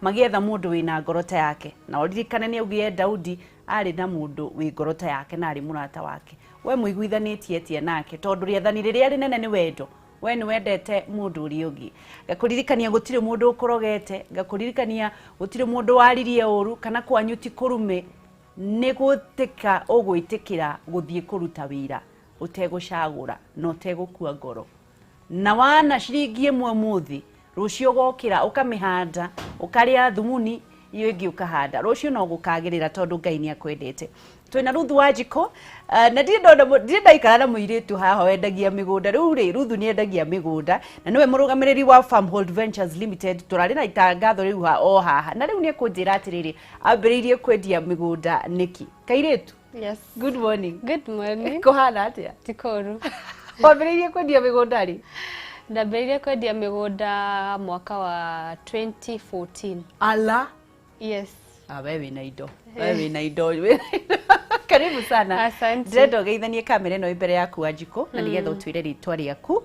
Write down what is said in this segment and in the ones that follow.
magietha mundu wina ngorota yake na uririkane ni augie Daudi ari na mundu wi ngorota yake na ari murata wake we muiguithanitie tie nake tondu riathani riria rinene ni wendo we ni wendete mundu uri ungi gakuririkania gutire mundu ukorogete gakuririkania gutire mundu waririe uru kana kwanyuti kurume ni gutika ugwitikira guthie kuruta wira utegucagura no tegukua ngoro na wana ciringi imwe muthi rucio gokira ukamihanda ukaria thumuni iyo ingi ukahanda rucio no gukagirira tondu Ngai ni akwendete twina Ruth Wanjiku na ndinda ikara na muiritu haha wendagia migunda riu ri Ruth ni endagia migunda na niwe murugamiriri wa Farmhold Ventures Limited turari na itangatho riu haha na riu ni kunjira atiriri ambiririe kwendia migunda niki kairitu. Yes. Good morning. Good morning. Kohana atia Tikoru. Wambiririe kwendia migunda ri? Ndambiririe kwendia migunda mwaka wa 2014. Ala. Yes. Wewe na indo. Wewe na indo. Karibu sana. Asante. Ndendo geithanie kamera ino imbere yaku Wanjiku na nigetha utwire ritwa riaku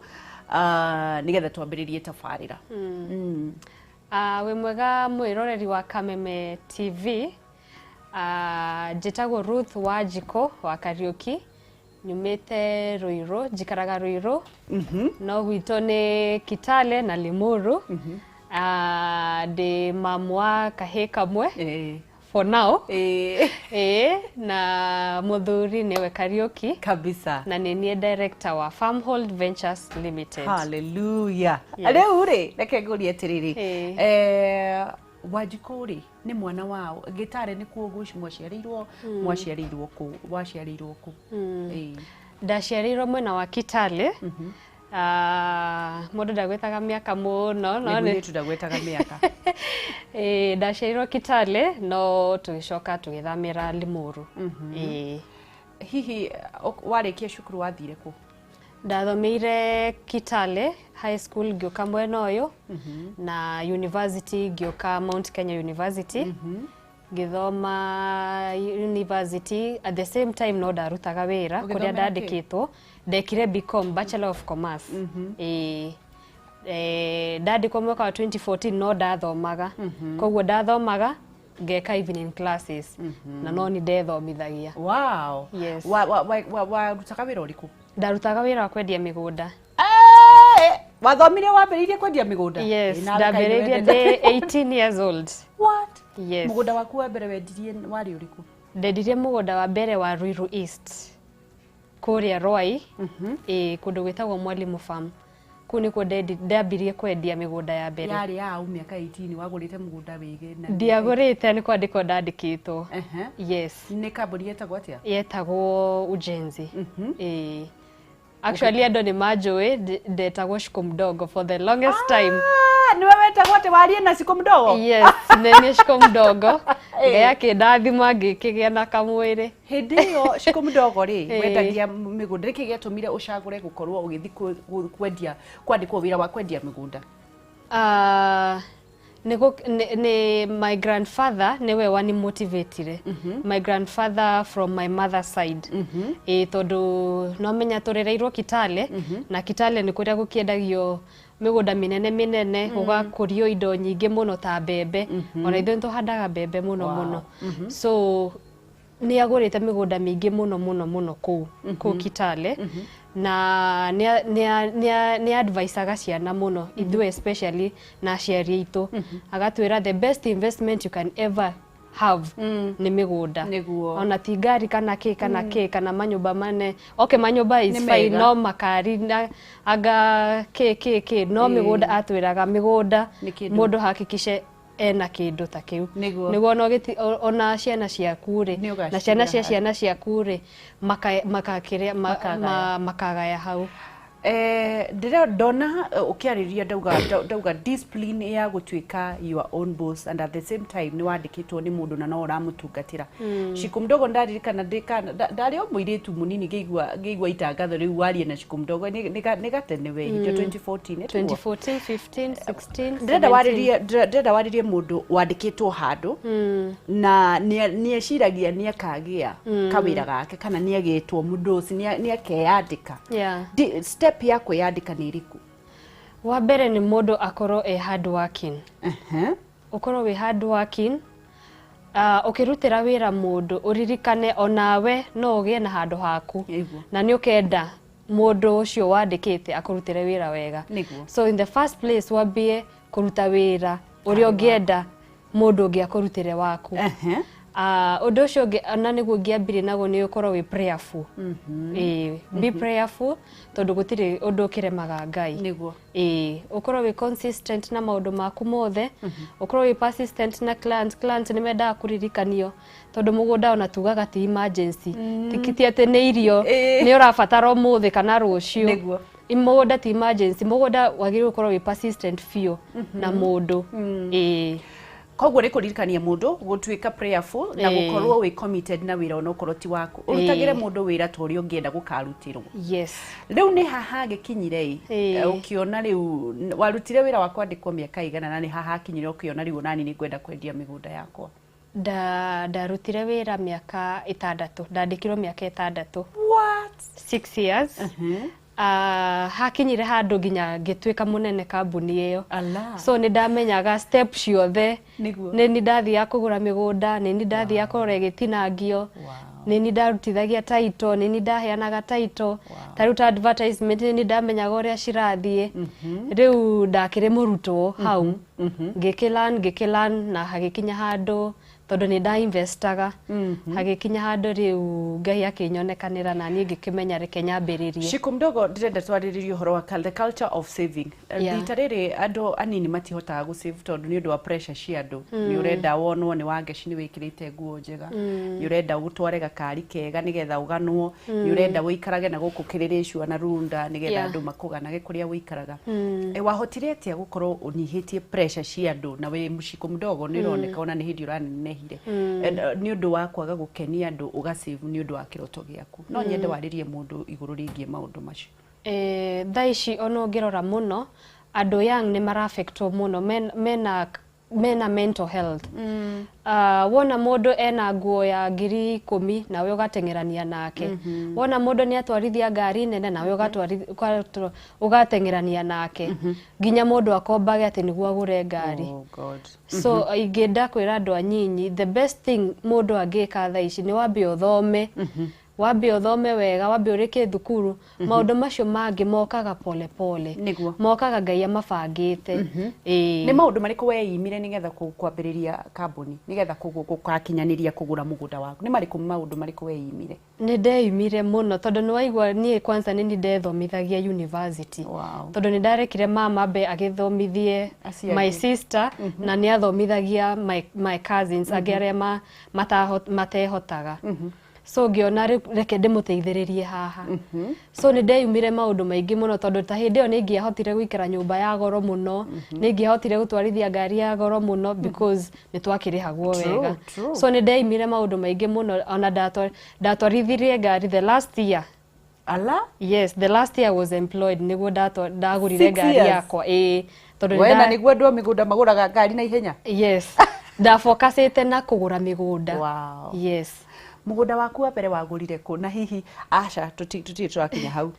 nigetha twambiririe tafarira. We mwega mwiroreri wa Kameme TV. Njitagwo Ruth Wanjiku wa Kariuki. Nyumite Ruiru, jikaraga Ruiru. No gwito ni Kitale na Limuru. De mamwa kahe kamwe. For now. Na muthuri niwe Kariuki Kabisa. Na ni director wa Farmhold Ventures Limited. Hallelujah. Yes. Ale ure reke ngurie atiriri. Wanjiku ri ni mwana wao gitare ni kuo guci mwaciarirwo ku ndaciarirwo mwena wa Kitale. Mundu ndagwetaga miaka muno no ni ndagwetaga miaka ndaciarirwo Kitale no tugicoka tugithamira Limuru. Hihi warikia cukuru wathire ku? Ndathomeire Kitale High School ngioka mwena uyu na university ngioka Mount Kenya University. Ngithoma university at the same time no ndarutaga wira kuria ndandikitwo ndekire BCom Bachelor of Commerce. Ndandikwo mwaka wa 2014 no ndathomaga koguo ndathomaga ngeka evening classes na no ni ndethomithagia. Wow. Yes. Wa rutaga wira uriku? Ndarutaga wira wa kwendia migunda. Wathomire wambiririe kwendia migunda? Yes, ndambiririe ndi 18 years old. What? Yes. Mugunda waku wa mbere wendirie wari uriku? Ndendirie mugunda wa mbere wa Ruiru East. Kuria Roi. Kundu gwitagwo Mwalimu Farm. Kuni ko ndambirie kwendia migunda ya mbere. Yari ya miaka 18 wagurite mugunda wige na ndiagurite ni kwandikwo ndandikitwo. Yes. Ni kambuni yetagwo atia? Yetagwo Ujenzi. Actually ando ni majwe ndetagwo Shiku Mdogo for the longest time. Niwe wetagwo ati warie na Shiku Mdogo? Yes, ni Shiku Mdogo. Yake ndathima ngikigia na kamwire. Hindi yo Shiku Mdogo ri wendagia migunda riki getumire ucagure gukorwo ugithi kwendia kwandikwo wira wa kwendia migunda? Ni my grandfather niwe wani motivated. My grandfather from my mother's side. Tondu no menya turereirwo Kitale na Kitale ni kuria gukiendagio migunda minene ugakurio indo nyingi muno ta mbembe. Ona ithu tuhandaga mbembe muno. So ni agurite migunda mingi muno ku Kitale. Na ni advice ciana muno ithu especially na aciari itu agatwira the best investment you can ever have ni migunda. Ona ti ngari kana kana manyumba mane. Okay, manyumba is fine, no makari na aga no migunda atwiraga migunda mundu hakikishe ena kindu ta kiu niguo no giti ona ciana ciaku ri na ciana ciaku ri makagaya hau. Ndona ukiariria ndauga discipline ya gutwika your own boss and at the same time ni wandikitwo ni mundu na no uramutungatira. Shiku Mdogo ndaririkana ndari o muiritu munini geigwa itangatho riu warie na Shiku Mdogo ni gatene we hito 2014 2014 15 16 ndenda waririe mundu wandikitwo handu na ni eciragia ni akagia kawira gake kana ni agitwo mundu uci ni akeyandika. Step yako yandika ni iriku? Wa mbere ni mundu akoro hard working. ukorwo wi hard working, ukirutira wira mundu uririkane onawe no ugie na handu haku na ni ukenda mundu ucio wandikite akurutire wira wega. So in the first place wambie kuruta wira uria ungienda mundu ungi akurutire waku. Undu ucio ungi na niguo ngiambire nago ni ukorwo wi prayerful. Be prayerful tondu gutiri undu ukiremaga Ngai. Ukorwo wi consistent na maundu maku mothe, ukorwo wi persistent na clients ni menda kuririkanio tondu mugunda ona tugaga ti emergency. Tikiti ate ni irio ni urabatara umuthi kana rucio. Mugunda ti emergency, mugunda wagire ukorwo wi persistent fio na mundu. Koguo ni kuririkania mundu gutuika prayerful na gukorwo we committed na wira ono korwo ti waku urutagire mundu wira tori ungienda gukarutirwo. Riu ni haha gikinyire ukiona riu warutire wira wa kwandikwo miaka igana na ni haha kinyire ukiona riu nani ni ngwenda kwendia migunda yakwa. Ndarutire wira miaka 6, ndandikirwo miaka 6. What? 6 years. Hakinyire handu ginya gitwika munene kambuni iyo. So ni ndamenyaga step ciothe. Ni ndathia kugura migunda, ni ndathia kurora gitinangio. Ni ndarutithagia title, ni ndaheanaga title. Taruta advertisement ni ndamenyaga uria cirathie. Riu ndakire murutwo hau. Ngikilan na hagikinya handu tondu ni nda investaga. Hagikinya handu riu Ngai akinyonekanira na ni ngikimenya reke nyambiririe. Shiku Mdogo, ndirenda twariririe uhoro wa the culture of saving. Nditariri andu anini matihotaga gu save tondu ni undu wa pressure cia andu. Ni urenda wonwo ni wangeci ni wikirite nguo njega. Ni urenda gutware gakari kega nigetha uganwo. Ni urenda wikarage na guku kiriricwa na runda nigetha andu makuganage kuria wikaraga. Wahotire atia gukorwo unyihitie pressure cia andu na we Shiku Mdogo ni roneka ona ni hindi uranehire ni undu wa kwaga gukenia andu uga save ni undu wa kiroto giaku. No nyende waririe mundu iguru ringie maundu macio. Thaici ono ngirora muno andu young ni maraffectwo muno mena mental health. Wona mundu ena nguo ya 10,000 nawe ugatengerania nake. Wona mundu ni atwarithia ngari nene nawe ugatengerania nake. Ginya mundu akombage ati niguo agure ngari. So ingenda kwira andu anyinyi the best thing mundu angika thaici ni wambe uthome. Wambe uthome wega, wambe urike thukuru. Maundu macio mangi mokaga pole pole. Mokaga Ngai amabangite. Ni maundu mariku weimire nigetha kwambiriria kambuni, nigetha gukakinyaniria kugura mugunda waku? Ni mariku maundu mariku weimire? Ni ndeimire muno tondu ni waigua nie kwanza ni ndethomithagia university. Tondu ni ndarekire mama be agithomithie my sister na ni athomithagia my cousins ageria matehotaga. So ngiona reke ndimuteithiririe haha. So ni ndeyumire maundu maingi muno tondu ta hindi yo ni ngiahotire gwikara nyumba ya goro muno, ni ngiahotire gutwarithia ngari ya goro muno because ni twakirihagwo wega. So ni ndeyumire maundu maingi muno ona ndatwarithirie ngari the last year. Yes, the last year I was employed niguo ndagurire ngari yakwa. Tondu wena niguo ndo migunda maguraga ngari na ihenya. Yes. Ndafocusite na kugura migunda. Yes. Mugunda waku wa mbere wagurire ku na hihi aca tuti turakinya hau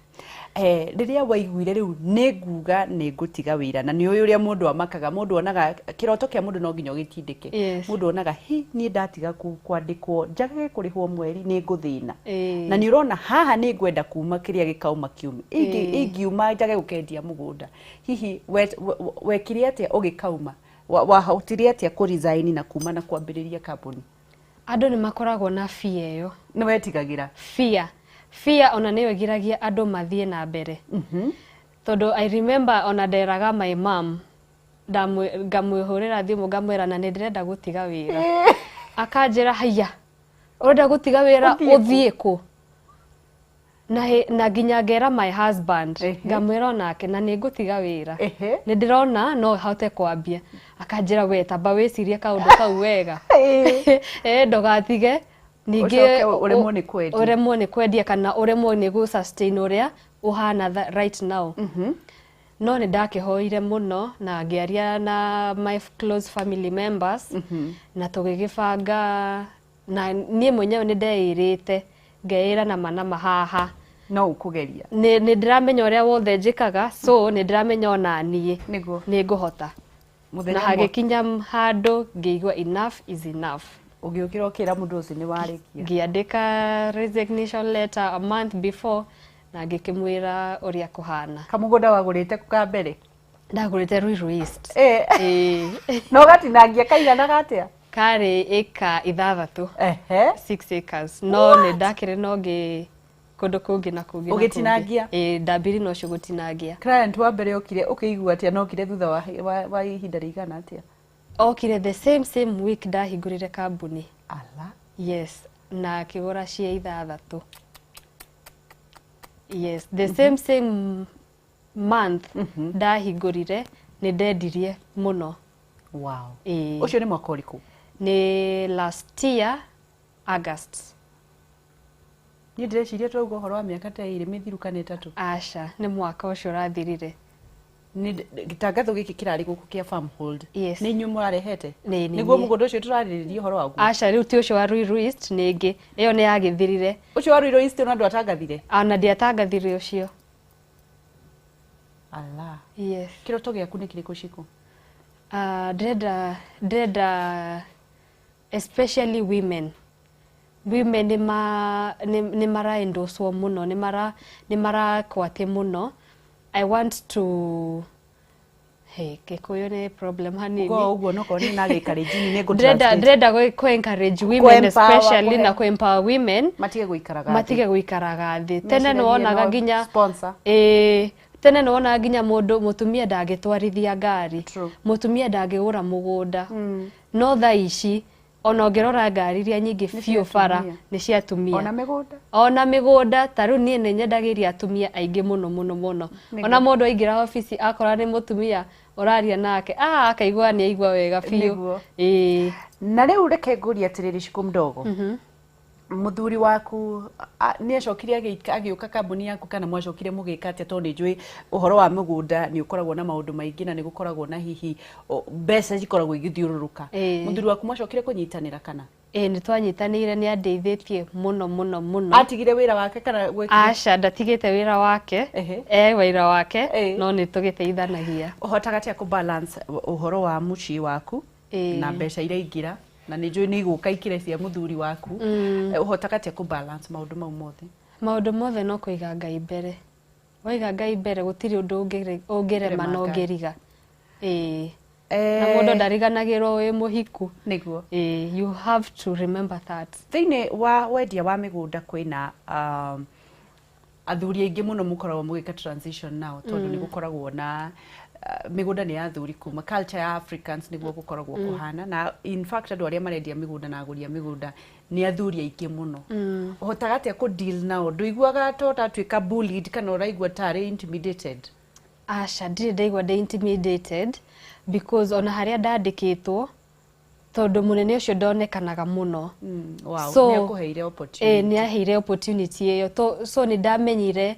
riria waiguire riu ni nguga ni ngutiga wira na ni uria mundu amakaga mundu onaga kiroto kia mundu no nginya gitindike mundu onaga ni ndatiga kwandikwo njage kurihwo mweri ni nguthina na ni urona haha ni ngwenda kuma kiria gikauma kiumi ingiuma njage gukendia mugunda hihi wekire atia ugikauma wahotire atia ku resign na kuma na kwambiriria kambuni? Andu ni makoragwo na fear yo. Ni wetigagira fear ona ni wegiragia andu mathie na mbere. Tondu I remember ona nderaga my mom ngamwihurira thimu ngamwira na ndirenda gutiga wira. Akanjira haya urenda gutiga wira uthie ku na ginya ngera my husband ngamwira nake na ni ngutiga wira ni ndirona no hote kwambia. Akanjira we tamba wicirie kaundu kau wega ndogatige ningi uremwo ni kwendia kana uremwo ni gu sustain uria uhana right now. No ni ndakihoire muno na ngiaria na my close family members na tugigibanga na nie mwenyewe ni ndeirite ngeira na manama haha no ukugeria ni ndiramenya uria wothe njikaga so ni ndiramenya ona nie ni nguhota. na hagikinya handu ngĩigua enough is enough. Ũgĩũkĩra ũkĩra mũndũ ũcio nĩ warĩkia. Ngĩandĩka resignation letter a month before na ngĩkĩmwĩra ũrĩa kũhana. Kamũgũnda wagũrĩte kuka mbere? Ndagũrĩte Ruiru East. Na ũgatinangia kaigana gatia? Karĩ ĩka 6. 6 acres. No nĩ ndakĩrĩ no kũndũ kũngĩ na kũngĩ. Ũgĩtinangia? Ndambiri no cio gũtinangia. Client wa mbere okire ũkĩigua atĩa no okire thutha wa ihinda rĩigana atĩa? Okire the same week ndahingũrire kambuni. Ala. Yes, na akĩgũra cia 6. Yes, the same month ndahingũrire nĩ ndendirie mũno. Wow. Ũcio nĩ mwaka ũrĩkũ? Nĩ last year August. Niĩ ndĩreciria twauga ũhoro wa mĩaka ta 2 mĩthiru kana 3. Aca, nĩ mwaka ũcio ũrathirire. Gitangatho gĩkĩ kĩrarĩ gũkũ kĩa farm hold. Yes. Nĩ inyuĩ mũrarehete? Nĩguo mũgũnda ũcio tũrarĩrĩria ũhoro waguo. Aca, rĩu ti ũcio wa Ruiru East nĩngĩ. Ĩyo nĩ yagĩthirire. Ũcio wa Ruiru East ona andũ atangathire? Ona ndiatangathire ũcio. Ala. Yes. Kĩroto gĩaku nĩ kĩrĩkũ Shiku? Ndĩrenda especially women. Women nĩ maraendoswo mũno, nĩ marakwatie mũno. I want to Gĩkũyũ nĩ problem hanini. Ũguo no korwo na gĩkarĩnji nĩ ngũ-translate. Ndĩrenda encourage women especially na empower women. Matige gũikaraga thĩ. Tene nĩ wonaga nginya sponsor. Tene nĩ wonaga nginya mũtumia ndangĩtwarithia ngari. Mũtumia ndangĩgũra mũgũnda. No thaa ici ona ũngĩrora ngari iria nyingĩ biũ bara nĩ cia atumia. Ona mĩgũnda ta rĩu niĩ nĩ nyendagĩria atumia aingĩ mũno. Ona mũndũ aingĩra ofici akora nĩ mũtumia ũraria nake akaigua nĩ aigua wega biũ. Na rĩu reke ngũrie atĩrĩrĩ Shiku Mdogo. Mũthuri waku nĩ acokire agĩũka kambuni yaku kana mwacokire mũgĩka atĩa tondũ nĩ njũĩ ũhoro wa mũgũnda nĩ ũkoragwo na maũndũ maingĩ na nĩ gũkoragwo na hihi mbeca cikoragwo igĩthiũrũrũka. Mũthuri waku mwacokire kũnyitanĩra kana? Nĩ twanyitanĩire, nĩ andeithĩtie mũno. Atigire wĩra wake kana gwĩkire? Aca, ndatigĩte wĩra wake. Wĩra wake no nĩ tũgĩteithanagia. Ũhotaga atĩa kũbalance ũhoro wa mũciĩ waku na mbeca iria ingĩra? Na nĩ njũĩ nĩ igũka ikire cia mũthuri waku. Ũhotaga atĩa kũbalance maũndũ mau mothe? Maũndũ mothe no kũiga Ngai mbere. Waiga Ngai mbere gũtirĩ ũndũ ũngĩrema na ũngĩriga. Na mũndũ ndariganagĩrwo wĩ mũhiku. Nĩguo. You have to remember that. Thĩinĩ wa wendia wa mĩgũnda kwĩna athuri aingĩ mũno mũkoragwo mũgĩka transition nao tondũ nĩ gũkoragwo na mĩgũnda nĩ ya athuri kuma culture ya Africans nĩguo gũkoragwo kũhana na in fact andũ arĩa marendia mĩgũnda na agũri a mĩgũnda nĩ athuri aingĩ mũno. Ũhotaga atĩa kũ deal nao? Ndũiguaga to tatuĩka bullied kana ũraigua tarĩ intimidated? Aca, ndirĩ ndaigua ndĩ intimidated because ona harĩa ndandĩkĩtwo tondũ mũnene ũcio ndonekanaga mũno. So nĩ akũheire opportunity. Nĩ aheire opportunity ĩyo. So nĩ ndamenyire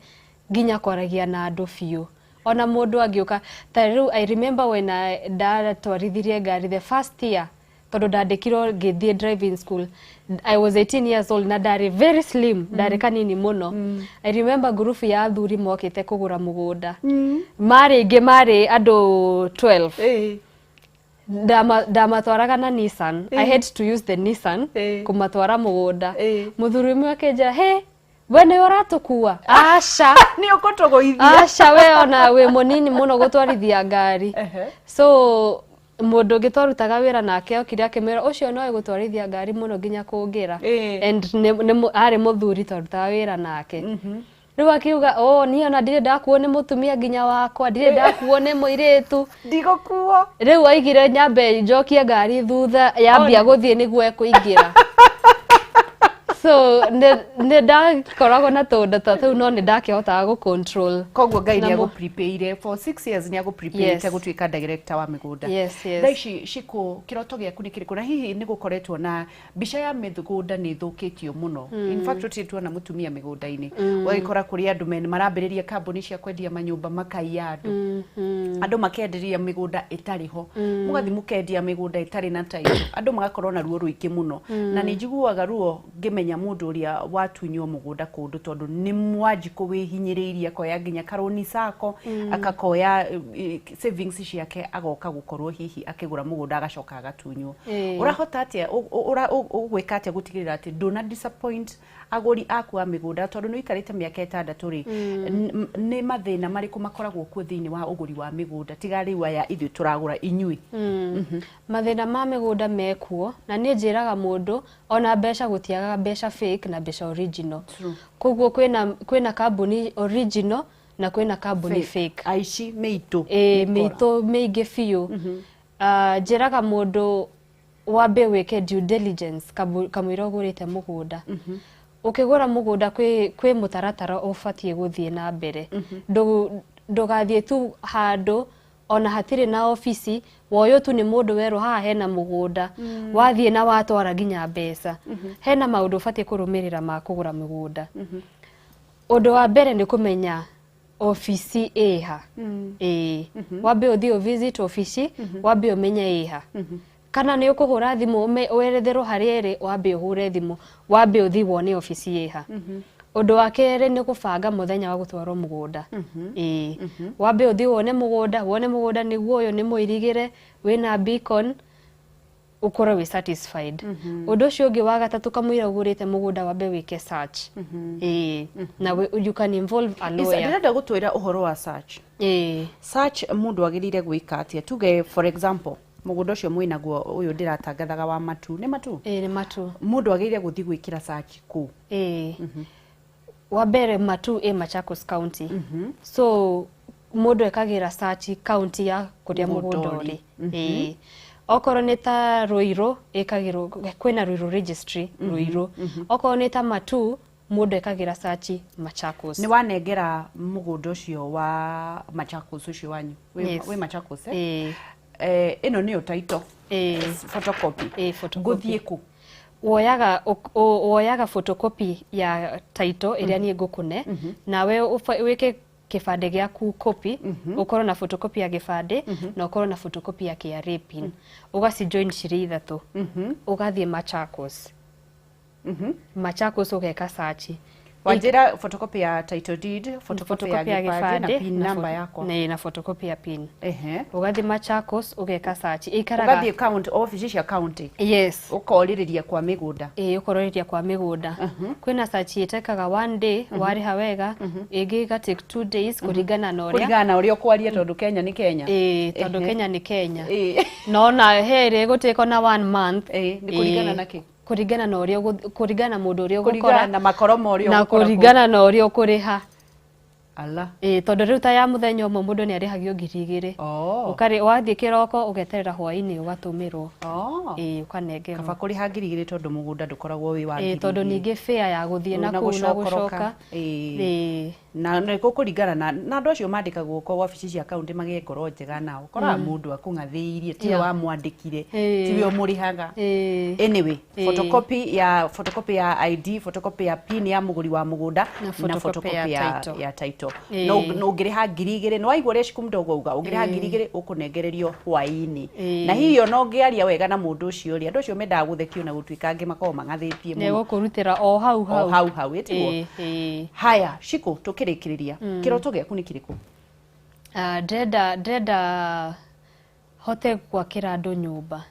nginya kwaragia na andũ biũ. Ona mũndũ angĩũka ta rĩu I remember when ndatwarithirie ngari the first year tondũ ndandĩkirwo ngĩthiĩ driving school. I was 18 years old na ndarĩ very slim, ndarĩ kanini mũno. I remember group ya athuri mokĩte kũgũra mũgũnda. Marĩ andũ 12. Ndamatwaraga na Nissan. I had to use the Nissan kũmatwara mũgũnda. Mũthuri ũmwe akĩnjĩra, we nĩ ũratũkua? Aca. Nĩ ũkũtũgũithia. Aca, we ona wĩ mũnini mũno gũtwarithia ngari. So mũndũ ũngĩ twarutaga wĩra nake okire akĩmwĩra ũcio no gũtwarithia ngari mũno nginya kũngĩra. And arĩ mũthuri twarutaga wĩra nake. Rĩu akiuga niĩ ona ndirĩ ndakuo nĩ mũtumia nginya wakwa, ndirĩ ndakuo nĩ mũirĩtu. Ndigũkuo. Rĩu aigire nyambe njokie ngari thutha yambia gũthiĩ nĩguo ekũingĩra. So nĩ ndakoragwo na tũnda ta tũu no nĩ ndakĩhotaga gũ-control. Koguo Ngai nĩ agũ-prepare for 6 years nĩ agũ-prepare gũtuĩka director wa mĩgũnda. Thaa ici Shiku, kĩroto gĩaku nĩ kĩrĩkũ? Na hihi nĩ gũkoretwo na mbica ya mĩgũnda nĩ ĩthũkĩtio mũno. In fact tũtirĩ tuona mũtumia mĩgũnda-inĩ. Ũgĩkora kũrĩ andũ marambĩrĩria kambuni cia kwendia manyũmba makaiya andũ. Andũ makenderia mĩgũnda ĩtarĩ ho. Mũgathiĩ mũkendia mĩgũnda ĩtarĩ na title. Andũ magakorwo na ruo rũingĩ mũno. Na nĩ njiguaga ruo ngĩmenya kumenya mundu uria watunywo mugunda kundu tondu ni Wanjiku wihinyiriirie akoya nginya karoni sako akakoya savings ciake agoka gukorwo hihi akigura mugunda agacoka agatunywo urahota atia ugwika atia gutigirira ati nduna disappoint aguri aku a migunda tondu no ikarite miaka 6 ri ni mathina mariku makoragwo ku thiini wa uguri wa migunda tiga riu aya ithu turagura inyui mathina ma migunda mekuo na ni njiraga mundu ona mbeca gutiaga mbeca fake na mbeca original koguo kwina kambuni original na kwina kambuni fake aici meitu meitu meige fiu njiraga mundu wambe weke due diligence kamwira ugurite mugunda ukigura mugunda kwi mutaratara ufatie guthie na mbere ndugathie tu handu ona hatire na ofisi woyo tu ni mundu weru haha hena mugunda wathie na watwara nginya mbeca hena maundu ufatie kurumirira ma kugura mugunda undu wa mbere ni kumenya ofisi eha wambe uthie visit ofisi wambe umenye eha kana ni ukuhura thimu weretherwo hariere wambe uhure thimu wambe uthi wone ofisi yeha undu wa kere ni kubanga muthenya wa gutwarwo mugunda wambe uthi wone mugunda niguo uyu ni muirigire wina beacon ukora we satisfied undu ucio ungi wa gatatu kamwira ugurite mugunda wambe wike search na you can involve a lawyer ndenda gutwira uhoro wa search search mundu agirire gwika atia tuge for example mugunda ucio mwinaguo uyu ndiratangathaga wa matu ni matu ni matu mundu agirire guthi gwikira search ku wabere matu Machakos County so mundu ekagira search county ya kuria mugunda uri okoro neta Ruiru ekagiro kwena Ruiru registry Ruiru okoro neta matu mundu ekagira search Machakos ni wanengera mugunda ucio wa Machakos ucio wanyu we Machakos ino ni title photocopy guthie ku woyaga photocopy ya title iria ni ngukune nawe wike kifande giaku copy ukorwo na photocopy ya gifande na ukorwo na photocopy ya KRA pin ugasi join shiri ithatu ugathie Machakos Machakos ugeka search wanjira photocopy ya title deed photocopy ya gifande na pin number yako na photocopy ya pin ugathie Machakos ugeka search ikaraga ugathie account office ya county yes ukoririria kwa migunda ukoririria kwa migunda kwina search itekaga 1 day wari hawega igi ga take 2 days kuringana na uria kwaria tondu Kenya ni Kenya tondu Kenya ni Kenya no na here guteko na 1 month ni kuringana na ki kuringana na uria kuringana mundu uria gukora na makoromo uria na kuringana na uria ukuriha ala tondu riu ta ya muthenya umwe mundu ni arihagio 2,000 ukari wathie kiroko ugeterera hwaini ugatumirwo ukanengerwo kaba kuriha 2,000 tondu mugunda ndukoragwo wi wa 2,000 tondu ningi fare ya guthie na gucoka na niko kuringana na andu acio mandikagwo kwa office cia county magie ngoro njega nao ukora mundu akungathiirie ti wa mwandikire ti we murihaga anyway photocopy ya ID photocopy ya pin ya muguri wa mugunda na photocopy ya title no ngiriha 2,000 no waigua ria Shiku Mdogo uga ngiriha 2,000 ukunengererio hwaini na hiyo no ngiaria wega na mundu ucio ri andu acio mendaga guthekio na gutwika angi makao mangathithie muno nego kurutira o hau etwo haya Shiku tukirikiriria kiroto giaku ni kiriku ndenda hote gwakira andu nyumba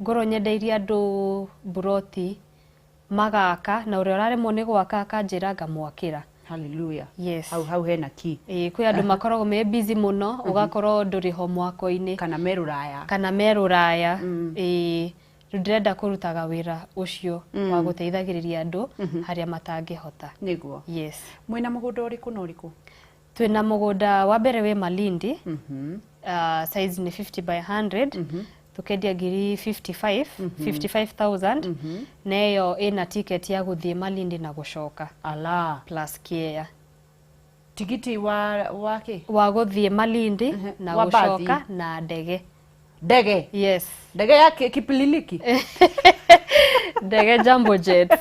ngoro nyendeirie andu buroti magaka na uria uraremwo ni gwaka akanjira ngamwakira hallelujah yes hau hena ki kwi andu makoragwo me busy muno ugakorwo nduri ho mwako-ini kana meruraya ndenda kurutaga wira ucio wa guteithagiriria andu haria matangihota niguo yes mwina mugunda uriku na uriku twina mugunda wa mbere we Malindi size ni 50 by 100 tukendia ngiri 55,000 neyo ina ticket ya guthie Malindi na gucoka ala plus care tigiti wa ki wa guthie Malindi na gucoka na ndege yes ndege ya kipililiki ndege jumbo jet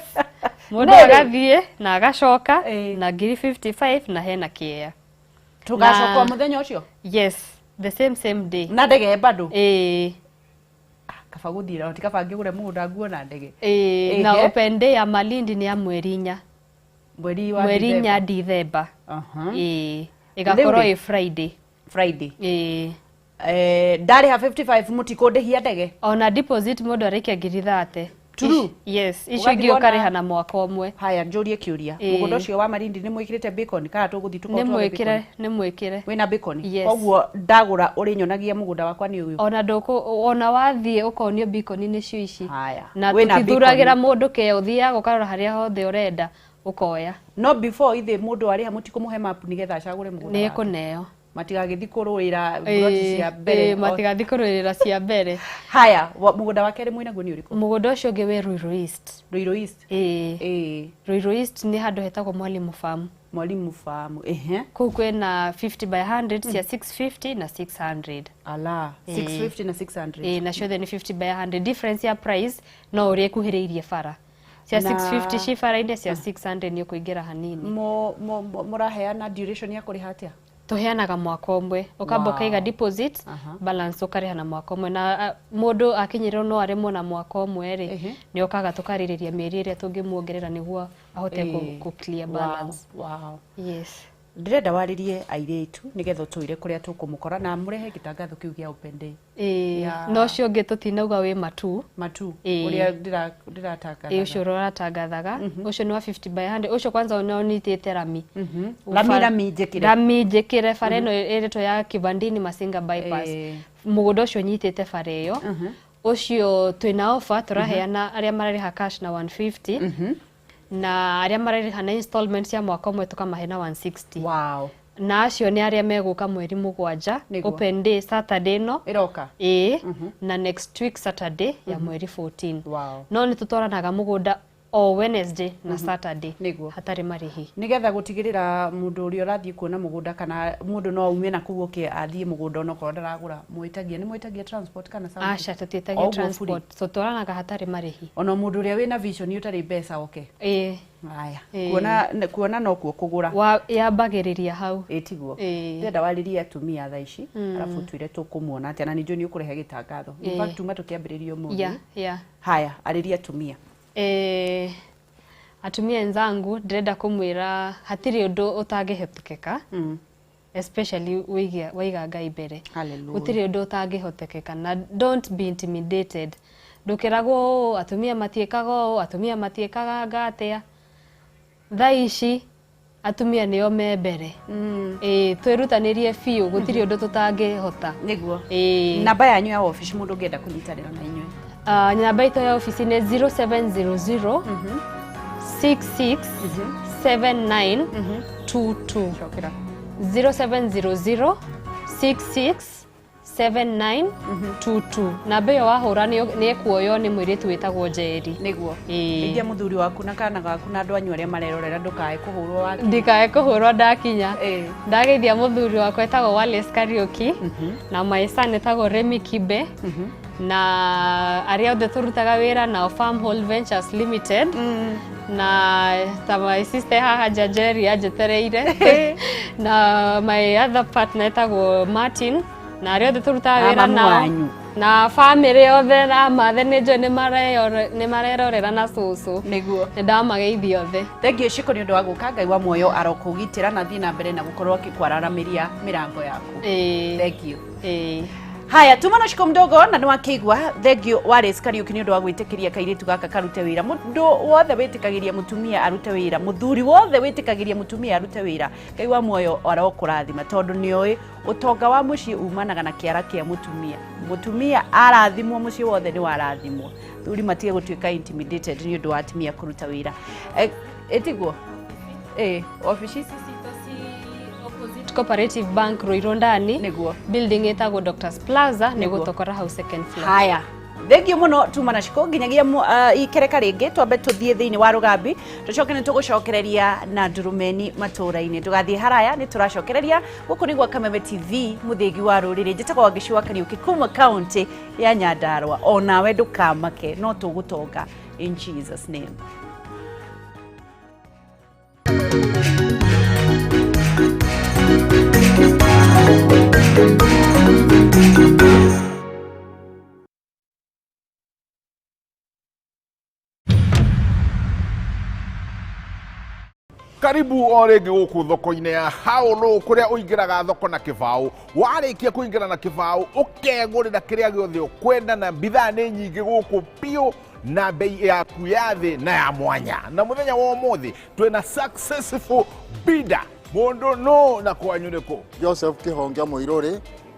mundu agathie na agacoka na ngiri 55 na hena care tugacoka muthenya ucio yes the same day na ndege bado kaba guthira tikaba ngigure mugunda nguona ndege na open day ya Malindi ni ya mweri 4 mweri 4 December igakorwo Friday ndari ha 55 mutikundihia ndege ona deposit mundu arikia 30. True. Yes, icio ingi ukariha na mwaka umwe. Haya njurie kiuria. Mugunda ucio wa Malindi ni mwikirite bacon kana tuguthi tukorwo bacon. Ni mwikire. Wina bacon. Yes. Koguo ndagura uri nyonagia mugunda wakwa ni uyu. Ona ndoko ona wathie ukonio bacon ni cio ici. Haya. Na tutithuragira mundu ke uthiaga ukarora haria hothe urenda ukoya. No before ithe mundu ari ha mutikumuhe map nigetha acagure mugunda. Ni kuneo. Matigagithi kurwira broti cia mbere matigathi kurwira cia mbere. Haya mugunda wake ri mwina guni uriku mugunda ucio ngi we Ruiru East. Ruiru East Ruiru East ni handu hetagwo Mwalimu Farm. Mwalimu Farm Kuu kwina 50 by 100 cia 650 na 600. Ala 650 na 600 na ciothe ni 50 by 100. Difference ya price no urie kuhiriirie bara cia 650 ci bara-inde cia 600 ni ukuingira hanini. Muraheana duration ya kuriha atia? Tuheanaga mwaka umwe ukamba ukaiga deposit balance ukariha na mwaka umwe na mundu akinyirwo no aremwo na mwaka umwe ri ni okaga tukaririria mieri iria tungimuongerera niguo ahote ku clear balance. Wow. Yes. Ndirenda waririe airetu nigetha tuire kuria tukumukora na murehe gitangatho kiu gia open day. No cio ngi tutinauga wi matu uria ndiratangathaga ucio uratangathaga ucio ni wa 50 by 100 ucio kwanza unitite rami rami njikire bara ino iritwo ya Kibandini Masinga bypass mugunda ucio nyitite bara iyo ucio twina offer turaheana aria marariha cash na 150 na aria marariha na installments ya mwaka umwe tukamahe na 160. Wow. Na acio ni aria meguka mweri 7 open day Saturday no iroka na next week Saturday ya mweri 14. Wow. No ni tutoranaga mugunda o Wednesday na Saturday hatari marihi nigetha gutigirira mundu uri urathie kuona mugunda kana mundu no ume na kuguo ke athie mugunda no ko ndaragura mwitagia transport kana sawa acha tutitagia transport so toranaga hatari marihi ona mundu uri wina vision utari mbeca oke haya kuona no kuo kugura yambagiriria hau tiguo ndenda wariria atumia tha ici arafu tuire tukumuona atia na ninjo ni ukurehe gitangatho in fact tuma tukiambiririo mundu haya ariria atumia atumia enzangu ndirenda kumwira hatiri undu utangihotekeka especially waiga Ngai mbere gutiri undu utangihotekeka na don't be intimidated ndukiragwo atumia matiekaga ngatia tha ici atumia nio me mbere twirutanirie fiu gutiri undu tutangihota niguo namba yanyu ya office mundu ngenda kunyitanira na inywe namba ito ya ofisi ni 0700 66 79 22 0700 66 79 22 namba iyo wahura ni ekuoyo ni mwiritu witagwo Njeri niguo ingia muthuri waku na kana gaku na andu anyu aria marerorera ndukae kuhurwo waki ndikae kuhurwo ndakinya ndageithia muthuri wakwa etagwo Wallace Kariuki na maisa netagwo Remi Kibe na aria othe turutaga wira na Farm Hall Ventures Limited na my sister haha Njeri ajetereire na my other partner etagwo Martin na aria othe turutaga wira na family othe na mathe nijo ni marerorera na susu niguo ndamageithia othe thank you Shiku ni undu wa guka Ngai wa muoyo arokugitira na thina mbere na gukorwo akikwararamiria mirango yaku thank you haya tumana Shiku Mdogo na niwakeigwa thank you Wallace Kariuki ni undu wa gwitikiria kairitu gaka karute wira mundu wothe witikagiria mutumia arute wira muthuri wothe witikagiria mutumia arute wira Ngai wa muoyo arokurathima tondu nioi utonga wa mucii umanaga na kiara kia mutumia arathimwo mucii wothe ni warathimwo thuri matige gutuika intimidated ni undu wa atumia kuruta wira etiguo office Cooperative Bank Ruiru ndani niguo building etagwo Doctors Plaza niguo tokora house second floor haya thank you muno tumana Shiku nginyagia ikereka ringi twambe tuthie thiini wa rugambi tucoke ni tugucokereria na ndurumeni matura-ini tugathie haraya ni turacokereria guku nigwa Kameme TV muthigi wa ruriri njitagwo Ngicua Kariuki kuma county ya Nyandarua onawe ndukamake no tugutonga in Jesus name. karibu o rĩngĩ gũkũ thoko-inĩ ya Haũlũ kũrĩa ũingĩraga thoko na kĩbaũ. Warĩkia kũingĩra na kĩbaũ ũkegũrĩra kĩrĩa gĩothe ũkwenda, na bidhaa nĩ nyingĩ gũkũ biũ na bei yaku ya thĩ na ya mwanya. Na mũthenya wa ũmũthĩ twĩna successful bidder mũndũ no na kwanyu nĩkũ? Joseph Kĩhongia Mũirũrĩ,